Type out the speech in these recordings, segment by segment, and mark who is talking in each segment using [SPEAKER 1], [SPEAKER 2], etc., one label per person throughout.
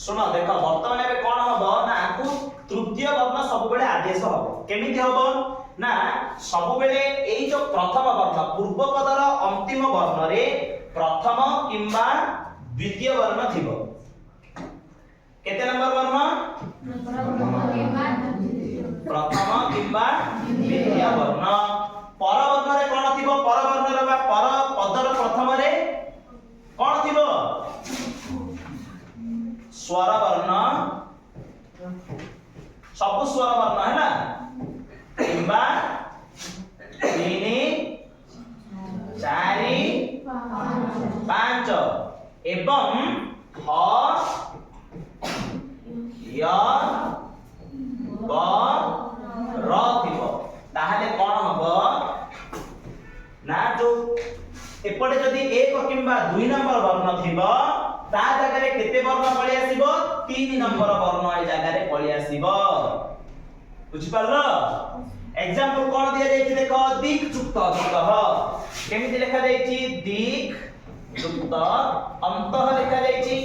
[SPEAKER 1] सुन देख वर्तमान एबे कोन हबो ना आकु तृतीय वर्ण सब बेले आदेश हबो केमिति हबो ना सब बेले एई जो प्रथम वर्ण पूर्व पदर अंतिम वर्ण रे प्रथम किंबा द्वितीय वर्ण थिबो केते नंबर वर्ण प्रथम किंबा द्वितीय वर्ण पर वर्ण रे कोन थिबो पर वर्ण रे बा पर पदर प्रथम रे कोन थिबो स्वर वर्ण सब स्वर वर्ण है ना किंबा 3 4 5 एवं ह य ग र थिबो ताहाले कोन हबो ना जो एपटे जदी एक किंबा 2 नंबर वर्ण थिबो ता जगह रे केते वर्ण पळी आसीबो 3 नंबर वर्ण ए जगह रे पळी आसीबो बुझि पालो एग्जांपल कोन दिया जायछि देखो दिक युक्त अंतः केमिति लिखा जायछि दिक युक्त अंतः लिखा जायछि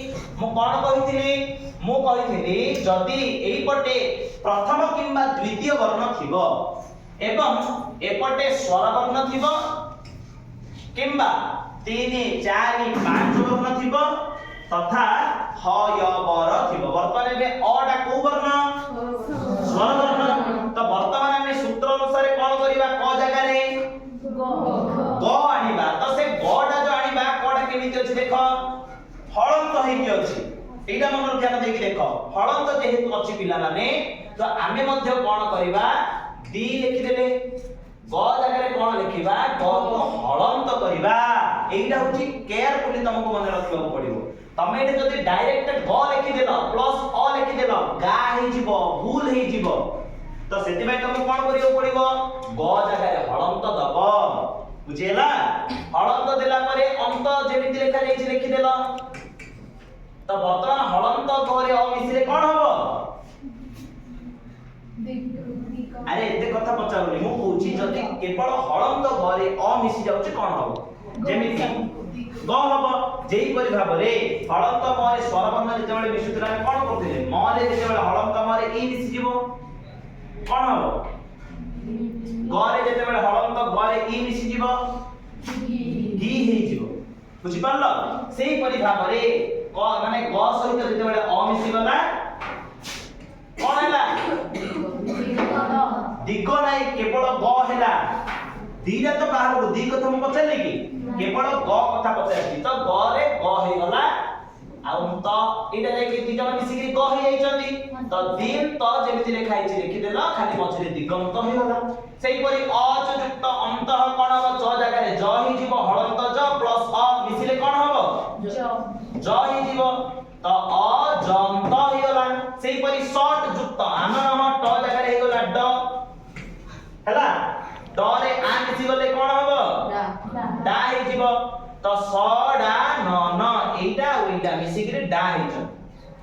[SPEAKER 1] मु कोन कहिथिली जदी एई पटे प्रथम किंबा द्वितीय वर्ण थिबो एवं एपटे स्वर वर्ण थिबो किंबा 3 4 5 वर्ण थिबो तथा ह य बर थिबो वर्तमान में अ को वर्ण स्वर वर्ण तो वर्तमान में सूत्र अनुसार कोन करिबा क जगह रे ग आनिबा तो से ग टा जो आनिबा कोडा केमिति अछि देखो हळंत हेकि अछि एटा मन ध्यान देकी देखो हळंत जेहेतु अछि पिला माने तो आमे मध्य कोन करिबा दी लिखि देले ग जगह रे कोन लिखिबा ग को हळंत करिबा एटा होची केयरफुली तुमको मन रखिबा पड़िबो तमे एटा जदी डायरेक्ट ग लिखि देलो प्लस अ लिखि देलो गा हे जिवो भूल हे जिवो तो सेति भाई तुमको कोन करियो पड़िबो ग जगह रे हळंत दबो बुझेला हळंत देला परे अंत जेमिति लिखा जायछि लिखि देलो तो वर्तमान हळंत करे अ मिसिले कोन हबो अरे एते कथा पचारुनी मु कहूची जदी केवल हळंत घरे अ मिसि जाउची कोन हबो जेमिति ग हबो जेई परि भाबरे हळंत मरे स्वर वर्ण जेतेबेले मिसुतरा कोन करथिले मरे जेतेबेले हळंत मरे ई मिसि जिवो कोन हबो गरे जेतेबेले हळंत गरे ई मिसि जिवो गी हेई जिवो बुझि पारलो सेई परि भाबरे क माने ग सहित जेतेबेले अ मिसि गला कोन हैला दिग नाही केवल ग हैला दीटा तो बाहर को दी कथा हम पछले कि केवल ग कथा पछले तो ग रे ग हे गला आ तो एटा जाय कि दीटा मिसि कि ग हे जाइछंती तो दिन तो जेमिति लिखा आइछि लिखि देला खाली मझरे दिगंत हे गला सेही परि अ युक्त अंतः कोन हो ज जगह रे ज ही जीव हळंत ज प्लस अ मिसिले कोन हो ज ही जीव तो अजंत हे गला सेही परि शॉर्ट युक्त आनन ट जगह रे हे गला ड हैला ड रे आ मिसि गले कोन हबो डा हे जीव तो स डा न न एटा ओइटा मिसि कि डा हे छ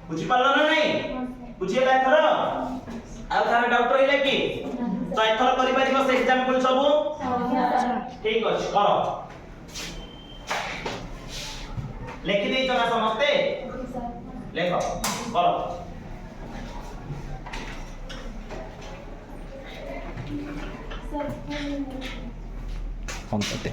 [SPEAKER 1] बुझि पालो ना नहीं बुझिएला एथर आ थारे डाउट रहिला कि तो एथर करि परिबो से एग्जांपल सब ठीक अछि करो लिखि देई तना समझते लेखो करो
[SPEAKER 2] Kontate.